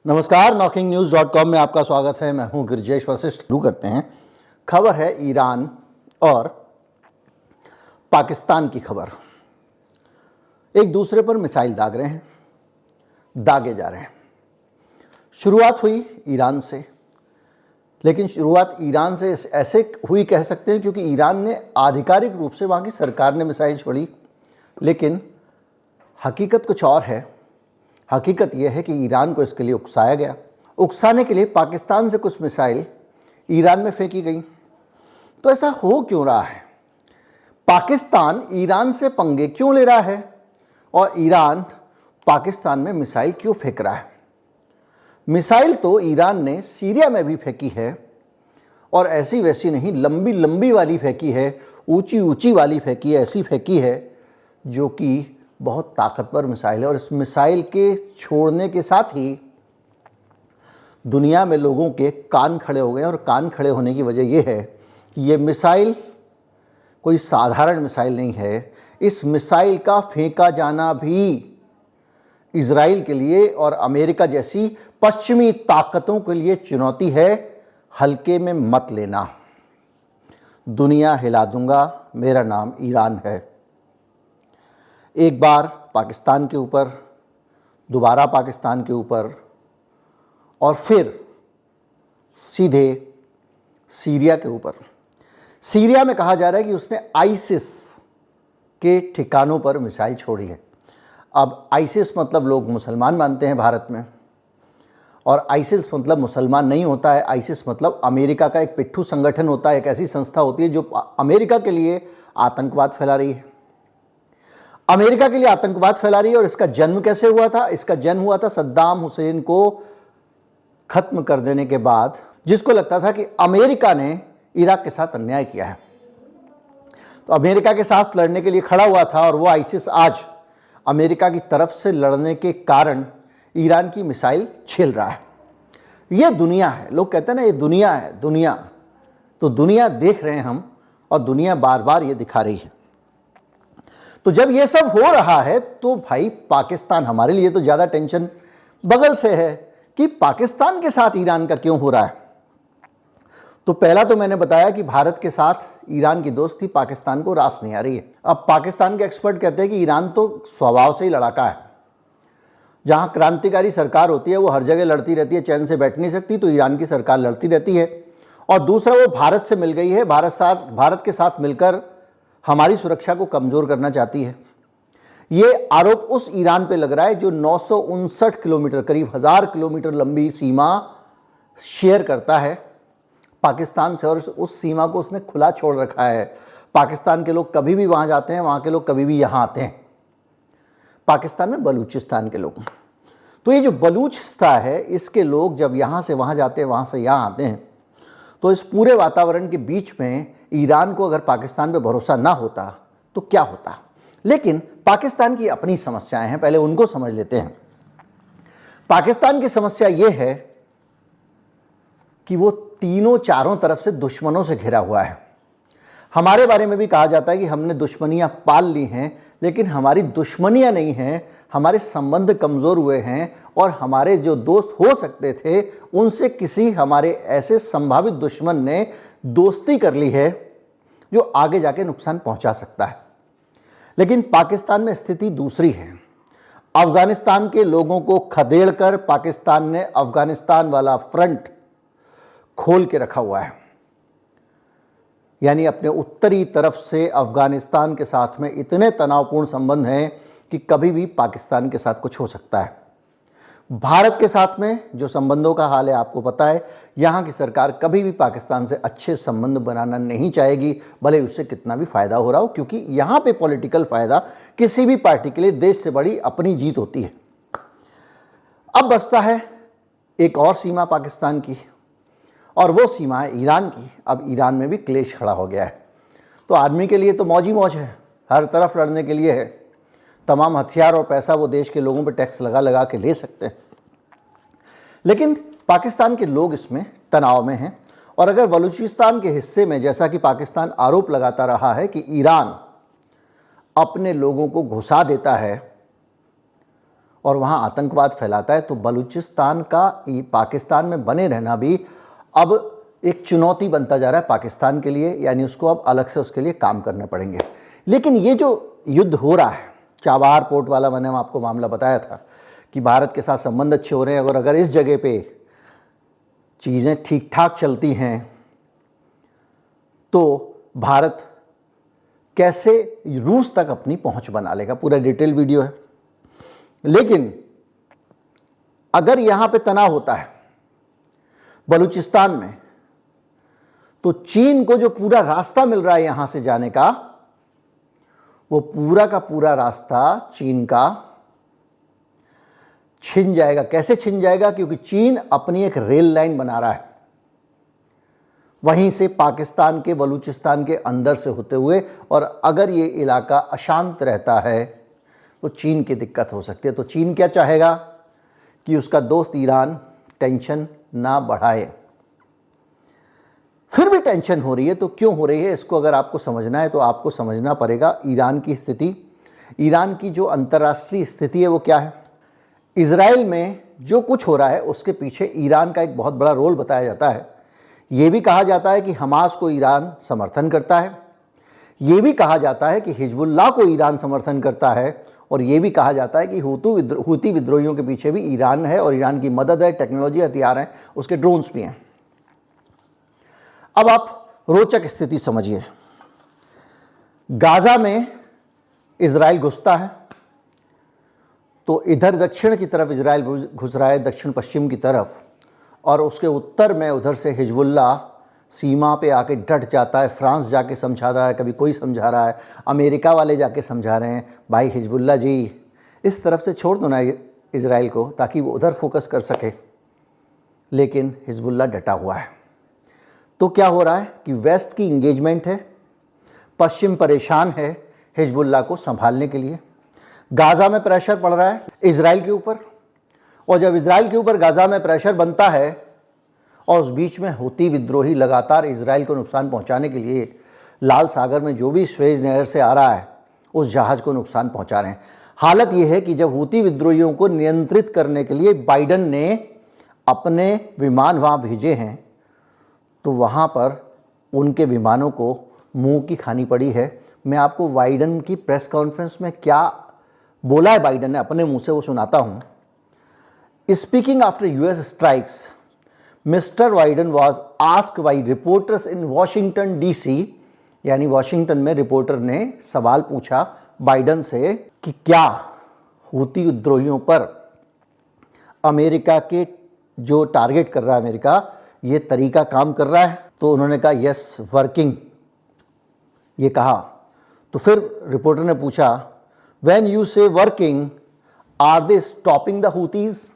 नमस्कार, knocking-news.com में आपका स्वागत है। मैं हूं गिरिजेश वशिष्ठ। शुरू करते हैं। खबर है ईरान और पाकिस्तान की खबर। एक दूसरे पर मिसाइल दागे जा रहे हैं। शुरुआत हुई ईरान से, लेकिन शुरुआत ईरान से ऐसे हुई कह सकते हैं क्योंकि ईरान ने आधिकारिक रूप से, वहाँ की सरकार ने मिसाइल छोड़ी, लेकिन हकीकत कुछ और है। हकीकत यह है कि ईरान को इसके लिए उकसाया गया। उकसाने के लिए पाकिस्तान से कुछ मिसाइल ईरान में फेंकी गई। तो ऐसा हो क्यों रहा है? पाकिस्तान ईरान से पंगे क्यों ले रहा है और ईरान पाकिस्तान में मिसाइल क्यों फेंक रहा है? मिसाइल तो ईरान ने सीरिया में भी फेंकी है, और ऐसी वैसी नहीं, लंबी लंबी वाली फेंकी है, ऊंची ऊंची वाली फेंकी है, ऐसी फेंकी है जो कि बहुत ताकतवर मिसाइल है। और इस मिसाइल के छोड़ने के साथ ही दुनिया में लोगों के कान खड़े हो गए। और कान खड़े होने की वजह यह है कि ये मिसाइल कोई साधारण मिसाइल नहीं है। इस मिसाइल का फेंका जाना भी इजराइल के लिए और अमेरिका जैसी पश्चिमी ताकतों के लिए चुनौती है। हल्के में मत लेना। दुनिया हिला दूंगा, मेरा नाम ईरान है। एक बार पाकिस्तान के ऊपर, दोबारा पाकिस्तान के ऊपर, और फिर सीधे सीरिया के ऊपर। सीरिया में कहा जा रहा है कि उसने आईसिस के ठिकानों पर मिसाइल छोड़ी है। अब आईसिस मतलब लोग मुसलमान मानते हैं भारत में, और आईसिस मतलब मुसलमान नहीं होता है। आईसिस मतलब अमेरिका का एक पिट्ठू संगठन होता है, एक ऐसी संस्था होती है जो अमेरिका के लिए आतंकवाद फैला रही है। अमेरिका के लिए आतंकवाद फैला रही है। और इसका जन्म कैसे हुआ था? इसका जन्म हुआ था सद्दाम हुसैन को खत्म कर देने के बाद, जिसको लगता था कि अमेरिका ने इराक के साथ अन्याय किया है, तो अमेरिका के साथ लड़ने के लिए खड़ा हुआ था। और वो आईसिस आज अमेरिका की तरफ से लड़ने के कारण ईरान की मिसाइल झेल रहा है। ये दुनिया है। लोग कहते हैं ना, ये दुनिया है। दुनिया तो दुनिया देख रहे हैं हम, और दुनिया बार बार ये दिखा रही है। तो जब ये सब हो रहा है तो भाई पाकिस्तान, हमारे लिए तो ज़्यादा टेंशन बगल से है कि पाकिस्तान के साथ ईरान का क्यों हो रहा है। तो पहला तो मैंने बताया कि भारत के साथ ईरान की दोस्ती पाकिस्तान को रास नहीं आ रही है। अब पाकिस्तान के एक्सपर्ट कहते हैं कि ईरान तो स्वभाव से ही लड़ाका है। जहाँ क्रांतिकारी सरकार होती है वो हर जगह लड़ती रहती है, चैन से बैठ नहीं सकती, तो ईरान की सरकार लड़ती रहती है। और दूसरा, वो भारत से मिल गई है, भारत के साथ मिलकर हमारी सुरक्षा को कमज़ोर करना चाहती है। ये आरोप उस ईरान पे लग रहा है जो 959 किलोमीटर, करीब 1000 किलोमीटर लंबी सीमा शेयर करता है पाकिस्तान से, और उस सीमा को उसने खुला छोड़ रखा है। पाकिस्तान के लोग कभी भी वहाँ जाते हैं, वहाँ के लोग कभी भी यहाँ आते हैं। पाकिस्तान में बलूचिस्तान के लोग, तो ये जो बलूचिस्तान है, इसके लोग जब यहाँ से वहाँ जाते हैं, वहाँ से यहाँ आते हैं, तो इस पूरे वातावरण के बीच में ईरान को अगर पाकिस्तान पे भरोसा ना होता तो क्या होता। लेकिन पाकिस्तान की अपनी समस्याएं हैं, पहले उनको समझ लेते हैं। पाकिस्तान की समस्या ये है कि वो तीनों चारों तरफ से दुश्मनों से घिरा हुआ है। हमारे बारे में भी कहा जाता है कि हमने दुश्मनियां पाल ली हैं, लेकिन हमारी दुश्मनियां नहीं हैं, हमारे संबंध कमज़ोर हुए हैं, और हमारे जो दोस्त हो सकते थे उनसे किसी हमारे ऐसे संभावित दुश्मन ने दोस्ती कर ली है जो आगे जाके नुकसान पहुंचा सकता है। लेकिन पाकिस्तान में स्थिति दूसरी है। अफगानिस्तान के लोगों को खदेड़कर पाकिस्तान ने अफगानिस्तान वाला फ्रंट खोल के रखा हुआ है। यानी अपने उत्तरी तरफ से अफगानिस्तान के साथ में इतने तनावपूर्ण संबंध हैं कि कभी भी पाकिस्तान के साथ कुछ हो सकता है। भारत के साथ में जो संबंधों का हाल है आपको पता है। यहाँ की सरकार कभी भी पाकिस्तान से अच्छे संबंध बनाना नहीं चाहेगी, भले उससे कितना भी फ़ायदा हो रहा हो, क्योंकि यहाँ पे पॉलिटिकल फ़ायदा किसी भी पार्टी के लिए देश से बड़ी अपनी जीत होती है। अब बचता है एक और सीमा पाकिस्तान की, और वो सीमा है ईरान की। अब ईरान में भी क्लेश खड़ा हो गया है। तो आदमी के लिए तो मौज ही मौज है, हर तरफ लड़ने के लिए है। तमाम हथियार और पैसा वो देश के लोगों पर टैक्स लगा लगा के ले सकते हैं। लेकिन पाकिस्तान के लोग इसमें तनाव में हैं। और अगर बलूचिस्तान के हिस्से में, जैसा कि पाकिस्तान आरोप लगाता रहा है कि ईरान अपने लोगों को घुसा देता है और वहाँ आतंकवाद फैलाता है, तो बलूचिस्तान का पाकिस्तान में बने रहना भी अब एक चुनौती बनता जा रहा है पाकिस्तान के लिए, यानी उसको अब अलग से उसके लिए काम करने पड़ेंगे। लेकिन ये जो युद्ध हो रहा है, चाबार पोर्ट वाला मैंने आपको मामला बताया था कि भारत के साथ संबंध अच्छे हो रहे हैं, अगर इस जगह पे चीज़ें ठीक ठाक चलती हैं तो भारत कैसे रूस तक अपनी पहुंच बना लेगा, पूरा डिटेल वीडियो है। लेकिन अगर यहां पे तनाव होता है बलूचिस्तान में, तो चीन को जो पूरा रास्ता मिल रहा है यहां से जाने का, वो पूरा का पूरा रास्ता चीन का छिन जाएगा। कैसे छिन जाएगा? क्योंकि चीन अपनी एक रेल लाइन बना रहा है, वहीं से पाकिस्तान के बलूचिस्तान के अंदर से होते हुए, और अगर ये इलाका अशांत रहता है तो चीन की दिक्कत हो सकती है। तो चीन क्या चाहेगा कि उसका दोस्त ईरान टेंशन ना बढ़ाए। फिर भी टेंशन हो रही है, तो क्यों हो रही है इसको अगर आपको समझना है तो आपको समझना पड़ेगा ईरान की स्थिति। ईरान की जो अंतर्राष्ट्रीय स्थिति है वो क्या है। इजराइल में जो कुछ हो रहा है उसके पीछे ईरान का एक बहुत बड़ा रोल बताया जाता है। ये भी कहा जाता है कि हमास को ईरान समर्थन करता है, ये भी कहा जाता है कि हिजबुल्लाह को ईरान समर्थन करता है, और ये भी कहा जाता है कि हूती विद्रोहियों के पीछे भी ईरान है और ईरान की मदद है, टेक्नोलॉजी, हथियार हैं, उसके ड्रोन्स भी हैं। अब आप रोचक स्थिति समझिए। गाजा में इजराइल घुसता है, तो इधर दक्षिण की तरफ इजराइल घुस रहा है, दक्षिण पश्चिम की तरफ, और उसके उत्तर में उधर से हिजबुल्लाह सीमा पे आके डट जाता है। फ्रांस जाके समझा रहा है, कभी कोई समझा रहा है, अमेरिका वाले जाके समझा रहे हैं, भाई हिजबुल्लाह जी इस तरफ से छोड़ दो ना इजराइल को, ताकि वो उधर फोकस कर सके। लेकिन हिजबुल्लाह डटा हुआ है। तो क्या हो रहा है कि वेस्ट की इंगेजमेंट है, पश्चिम परेशान है हिजबुल्लाह को संभालने के लिए। गाज़ा में प्रेशर पड़ रहा है इजराइल के ऊपर, और जब इजराइल के ऊपर गाज़ा में प्रेशर बनता है और उस बीच में हूती विद्रोही लगातार इजराइल को नुकसान पहुंचाने के लिए लाल सागर में जो भी स्वेज नहर से आ रहा है उस जहाज़ को नुकसान पहुंचा रहे हैं। हालत यह है कि जब हूती विद्रोहियों को नियंत्रित करने के लिए बाइडन ने अपने विमान वहाँ भेजे हैं, तो वहाँ पर उनके विमानों को मुंह की खानी पड़ी है। मैं आपको बाइडन की प्रेस कॉन्फ्रेंस में क्या बोला है बाइडन ने अपने मुंह से, वो सुनाता हूँ। Speaking after US strikes, mister Biden was asked by reporters in Washington DC, यानी वॉशिंगटन में रिपोर्टर ने सवाल पूछा बाइडन से कि क्या हूती विद्रोहियों पर अमेरिका के जो टारगेट कर रहा है अमेरिका, ये तरीका काम कर रहा है। तो उन्होंने कहा यस वर्किंग, ये कहा। तो फिर रिपोर्टर ने पूछा when you say working are they stopping the Houthis,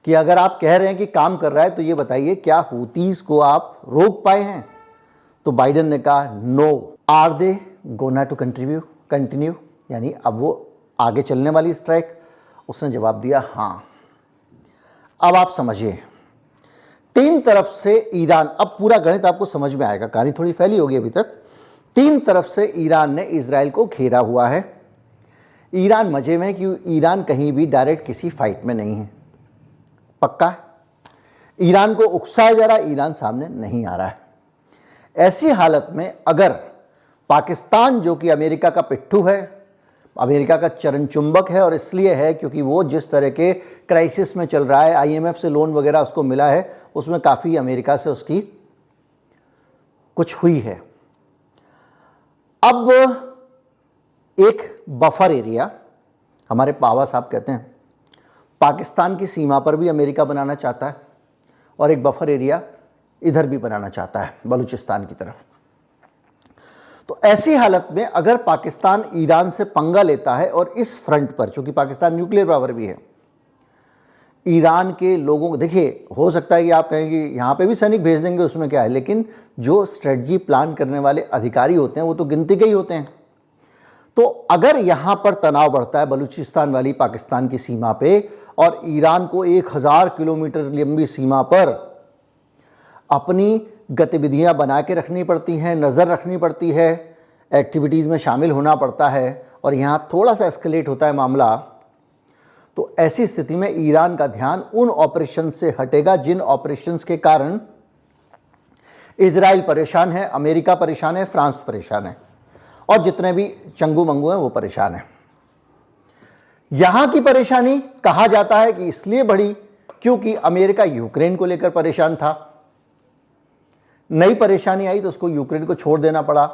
कि अगर आप कह रहे हैं कि काम कर रहा है तो ये बताइए क्या हूतीज को आप रोक पाए हैं। तो बाइडन ने कहा no. Are they gonna to continue, यानी अब वो आगे चलने वाली स्ट्राइक। उसने जवाब दिया हाँ। अब आप समझिए, तीन तरफ से ईरान, अब पूरा गणित आपको समझ में आएगा, कहानी थोड़ी फैली होगी अभी तक। तीन तरफ से ईरान ने इजराइल को घेरा हुआ है। ईरान मजे में, क्योंकि ईरान कहीं भी डायरेक्ट किसी फाइट में नहीं है, पक्का है। ईरान को उकसाया जा रहा है, ईरान सामने नहीं आ रहा है। ऐसी हालत में अगर पाकिस्तान, जो कि अमेरिका का पिट्ठू है, अमेरिका का चरण चुंबक है, और इसलिए है क्योंकि वो जिस तरह के क्राइसिस में चल रहा है, IMF से लोन वगैरह उसको मिला है, उसमें काफ़ी अमेरिका से उसकी कुछ हुई है। अब एक बफर एरिया, हमारे पावा साहब कहते हैं, पाकिस्तान की सीमा पर भी अमेरिका बनाना चाहता है, और एक बफर एरिया इधर भी बनाना चाहता है बलूचिस्तान की तरफ। तो ऐसी हालत में अगर पाकिस्तान ईरान से पंगा लेता है, और इस फ्रंट पर, चूंकि पाकिस्तान न्यूक्लियर पावर भी है, ईरान के लोगों को, देखिए हो सकता है कि आप कहेंगे यहाँ पे भी सैनिक भेज देंगे, उसमें क्या है, लेकिन जो स्ट्रेटजी प्लान करने वाले अधिकारी होते हैं वो तो गिनती के ही होते हैं। तो अगर यहाँ पर तनाव बढ़ता है बलूचिस्तान वाली पाकिस्तान की सीमा पे, और ईरान को 1000 किलोमीटर लंबी सीमा पर अपनी गतिविधियां बना के रखनी पड़ती हैं, नज़र रखनी पड़ती है, एक्टिविटीज़ में शामिल होना पड़ता है, और यहाँ थोड़ा सा एस्केलेट होता है मामला, तो ऐसी स्थिति में ईरान का ध्यान उन ऑपरेशन से हटेगा जिन ऑपरेशंस के कारण इजराइल परेशान है, अमेरिका परेशान है, फ्रांस परेशान है और जितने भी चंगू मंगू हैं वो परेशान है। यहां की परेशानी कहा जाता है कि इसलिए बढ़ी क्योंकि अमेरिका यूक्रेन को लेकर परेशान था। नई परेशानी आई तो उसको यूक्रेन को छोड़ देना पड़ा।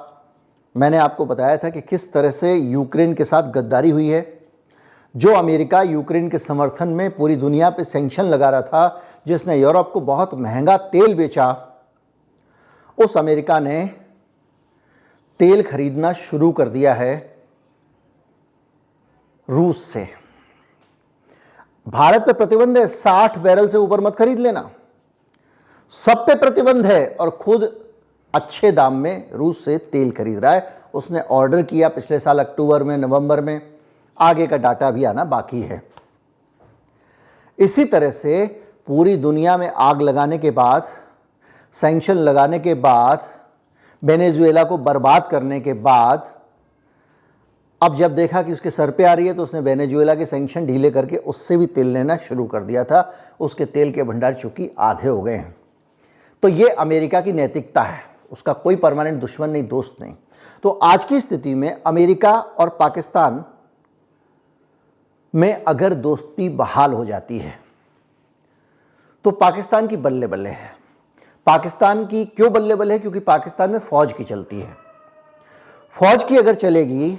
मैंने आपको बताया था कि किस तरह से यूक्रेन के साथ गद्दारी हुई है। जो अमेरिका यूक्रेन के समर्थन में पूरी दुनिया पे सैंक्शन लगा रहा था, जिसने यूरोप को बहुत महंगा तेल बेचा, उस अमेरिका ने तेल खरीदना शुरू कर दिया है रूस से। भारत पे प्रतिबंध है, 60 बैरल से ऊपर मत खरीद लेना, सब पे प्रतिबंध है और खुद अच्छे दाम में रूस से तेल खरीद रहा है। उसने ऑर्डर किया पिछले साल अक्टूबर में, नवंबर में, आगे का डाटा भी आना बाकी है। इसी तरह से पूरी दुनिया में आग लगाने के बाद, सैंक्शन लगाने के बाद, वेनेजुएला को बर्बाद करने के बाद, अब जब देखा कि उसके सर पे आ रही है तो उसने वेनेजुएला के सैंक्शन ढीले करके उससे भी तेल लेना शुरू कर दिया था। उसके तेल के भंडार चूंकि आधे हो गए हैं। तो ये अमेरिका की नैतिकता है, उसका कोई परमानेंट दुश्मन नहीं, दोस्त नहीं। तो आज की स्थिति में अमेरिका और पाकिस्तान में अगर दोस्ती बहाल हो जाती है तो पाकिस्तान की बल्ले बल्ले है। पाकिस्तान की क्यों बल्ले बल्ले है? क्योंकि पाकिस्तान में फौज की चलती है। फौज की अगर चलेगी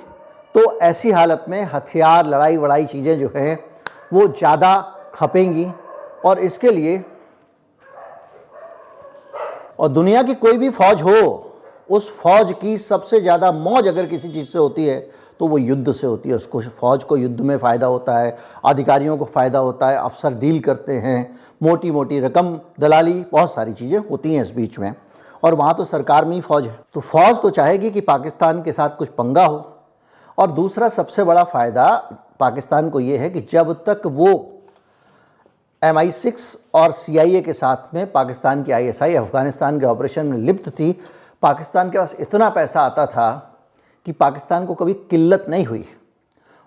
तो ऐसी हालत में हथियार, लड़ाई वड़ाई चीज़ें जो हैं वो ज़्यादा खपेंगी और इसके लिए, और दुनिया की कोई भी फौज हो, उस फौज की सबसे ज़्यादा मौज अगर किसी चीज़ से होती है तो वो युद्ध से होती है। उसको, फौज को युद्ध में फ़ायदा होता है, अधिकारियों को फ़ायदा होता है, अफसर डील करते हैं, मोटी मोटी रकम, दलाली, बहुत सारी चीज़ें होती हैं इस बीच में। और वहाँ तो सरकार में ही फौज है। तो फौज तो चाहेगी कि पाकिस्तान के साथ कुछ पंगा हो। और दूसरा सबसे बड़ा फ़ायदा पाकिस्तान को ये है कि जब तक वो MI6 और CIA के साथ में पाकिस्तान की ISI अफ़गानिस्तान के ऑपरेशन में लिप्त थी, पाकिस्तान के पास इतना पैसा आता था कि पाकिस्तान को कभी किल्लत नहीं हुई,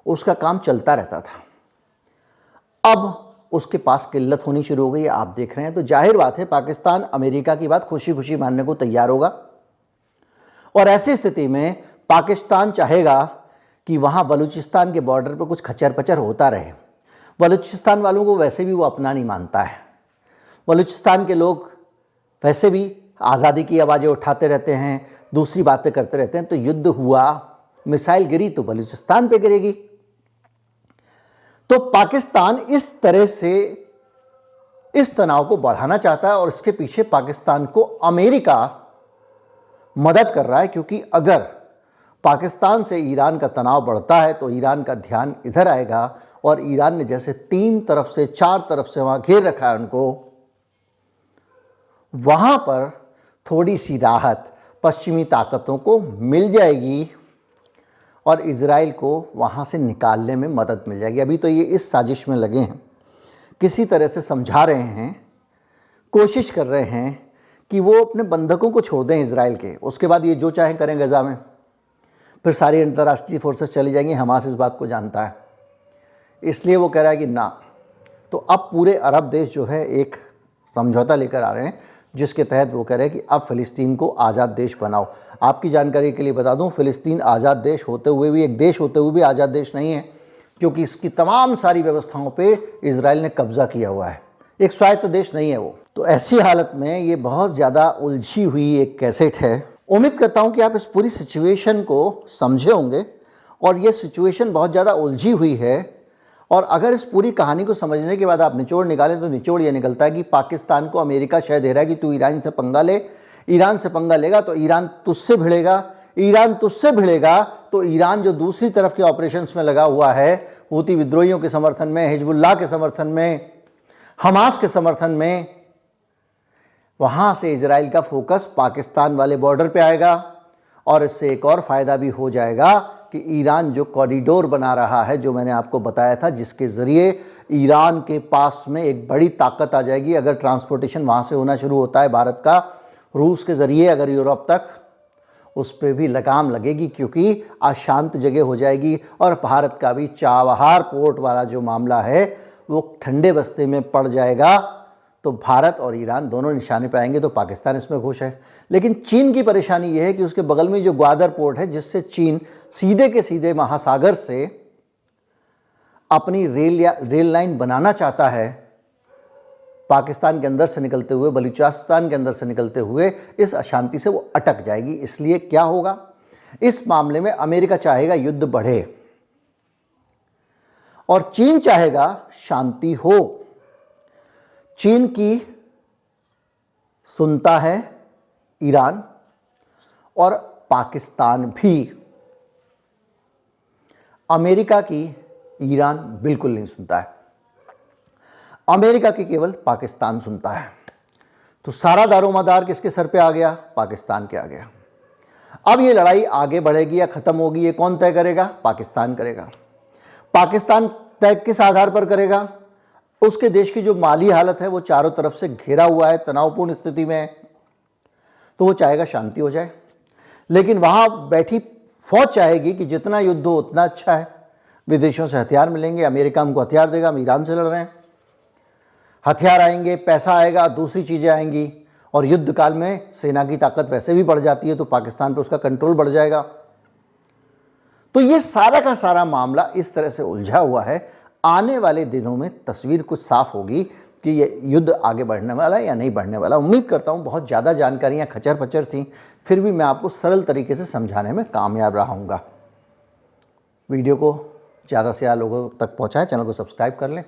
उसका काम चलता रहता था। अब उसके पास किल्लत होनी शुरू हो गई है, आप देख रहे हैं। तो जाहिर बात है पाकिस्तान अमेरिका की बात खुशी खुशी मानने को तैयार होगा और ऐसी स्थिति में पाकिस्तान चाहेगा कि वहाँ बलूचिस्तान के बॉर्डर पर कुछ खच्चर पचर होता रहे। बलूचिस्तान वालों को वैसे भी वो अपना नहीं मानता है। बलूचिस्तान के लोग वैसे भी आज़ादी की आवाज़ें उठाते रहते हैं, दूसरी बातें करते रहते हैं। तो युद्ध हुआ, मिसाइल गिरी तो बलूचिस्तान पे गिरेगी। तो पाकिस्तान इस तरह से इस तनाव को बढ़ाना चाहता है और इसके पीछे पाकिस्तान को अमेरिका मदद कर रहा है, क्योंकि अगर पाकिस्तान से ईरान का तनाव बढ़ता है तो ईरान का ध्यान इधर आएगा और ईरान ने जैसे 3 तरफ से 4 तरफ से वहाँ घेर रखा है उनको, वहाँ पर थोड़ी सी राहत पश्चिमी ताकतों को मिल जाएगी और इजराइल को वहाँ से निकालने में मदद मिल जाएगी। अभी तो ये इस साजिश में लगे हैं, किसी तरह से समझा रहे हैं, कोशिश कर रहे हैं कि वो अपने बंधकों को छोड़ दें इजराइल के, उसके बाद ये जो चाहें करें गज़ा में, फिर सारी अंतर्राष्ट्रीय फोर्सेस चली जाएंगी। हमास इस बात को जानता है, इसलिए वो कह रहा है कि ना। तो अब पूरे अरब देश जो है एक समझौता लेकर आ रहे हैं जिसके तहत वो कह रहे हैं कि अब फ़िलिस्तीन को आज़ाद देश बनाओ। आपकी जानकारी के लिए बता दूं, फ़िलिस्तीन आज़ाद देश होते हुए भी, एक देश होते हुए भी आज़ाद देश नहीं है, क्योंकि इसकी तमाम सारी व्यवस्थाओं पे इजराइल ने कब्ज़ा किया हुआ है। एक स्वायत्त देश नहीं है वो। तो ऐसी हालत में ये बहुत ज़्यादा उलझी हुई एक कैसेट है। उम्मीद करता हूँ कि आप इस पूरी सिचुएशन को समझे होंगे और ये सिचुएशन बहुत ज़्यादा उलझी हुई है। और अगर इस पूरी कहानी को समझने के बाद आप निचोड़ निकालें तो निचोड़ ये निकलता है कि पाकिस्तान को अमेरिका शय दे रहा है कि तू ईरान से पंगा ले, ईरान से पंगा लेगा तो ईरान तुझसे भिड़ेगा, ईरान तुझसे भिड़ेगा तो ईरान जो दूसरी तरफ के ऑपरेशंस में लगा हुआ है, हूती विद्रोहियों के समर्थन में, हिजबुल्लाह के समर्थन में, हमास के समर्थन में, वहाँ से इजराइल का फोकस पाकिस्तान वाले बॉर्डर पे आएगा। और इससे एक और फ़ायदा भी हो जाएगा कि ईरान जो कॉरिडोर बना रहा है, जो मैंने आपको बताया था, जिसके ज़रिए ईरान के पास में एक बड़ी ताकत आ जाएगी। अगर ट्रांसपोर्टेशन वहाँ से होना शुरू होता है भारत का, रूस के ज़रिए अगर यूरोप तक, उस पर भी लगाम लगेगी, क्योंकि अशांत जगह हो जाएगी और भारत का भी चाबहार पोर्ट वाला जो मामला है वो ठंडे बस्ते में पड़ जाएगा। तो भारत और ईरान दोनों निशाने पे आएंगे। तो पाकिस्तान इसमें खुश है, लेकिन चीन की परेशानी ये है कि उसके बगल में जो ग्वादर पोर्ट है, जिससे चीन सीधे के सीधे महासागर से अपनी रेल लाइन बनाना चाहता है, पाकिस्तान के अंदर से निकलते हुए, बलूचिस्तान के अंदर से निकलते हुए, इस अशांति से वो अटक जाएगी। इसलिए क्या होगा, इस मामले में अमेरिका चाहेगा युद्ध बढ़े और चीन चाहेगा शांति हो। चीन की सुनता है ईरान और पाकिस्तान भी, अमेरिका की ईरान बिल्कुल नहीं सुनता है, अमेरिका की केवल पाकिस्तान सुनता है। तो सारा दारोमदार किसके सर पे आ गया, पाकिस्तान के आ गया। अब ये लड़ाई आगे बढ़ेगी या खत्म होगी, ये कौन तय करेगा, पाकिस्तान करेगा। पाकिस्तान तय किस आधार पर करेगा, उसके देश की जो माली हालत है वो चारों तरफ से घिरा हुआ है, तनावपूर्ण स्थिति में है, तो वो चाहेगा शांति हो जाए। लेकिन वहां बैठी फौज चाहेगी कि जितना युद्ध हो उतना अच्छा है, विदेशों से हथियार मिलेंगे, अमेरिका हमको हथियार देगा, हम ईरान से लड़ रहे हैं, हथियार आएंगे, पैसा आएगा, दूसरी चीज़ें आएंगी, और युद्ध काल में सेना की ताकत वैसे भी बढ़ जाती है, तो पाकिस्तान पे उसका कंट्रोल बढ़ जाएगा। तो ये सारा का सारा मामला इस तरह से उलझा हुआ है। आने वाले दिनों में तस्वीर कुछ साफ होगी कि ये युद्ध आगे बढ़ने वाला है या नहीं बढ़ने वाला। उम्मीद करता हूँ बहुत ज़्यादा जानकारियाँ खचर पचर थी, फिर भी मैं आपको सरल तरीके से समझाने में कामयाब रहूँगा। वीडियो को ज़्यादा से ज़्यादा लोगों तक पहुँचाएं, चैनल को सब्सक्राइब कर लें,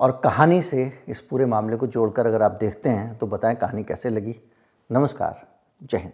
और कहानी से इस पूरे मामले को जोड़कर अगर आप देखते हैं तो बताएं कहानी कैसे लगी। नमस्कार, जय हिंद।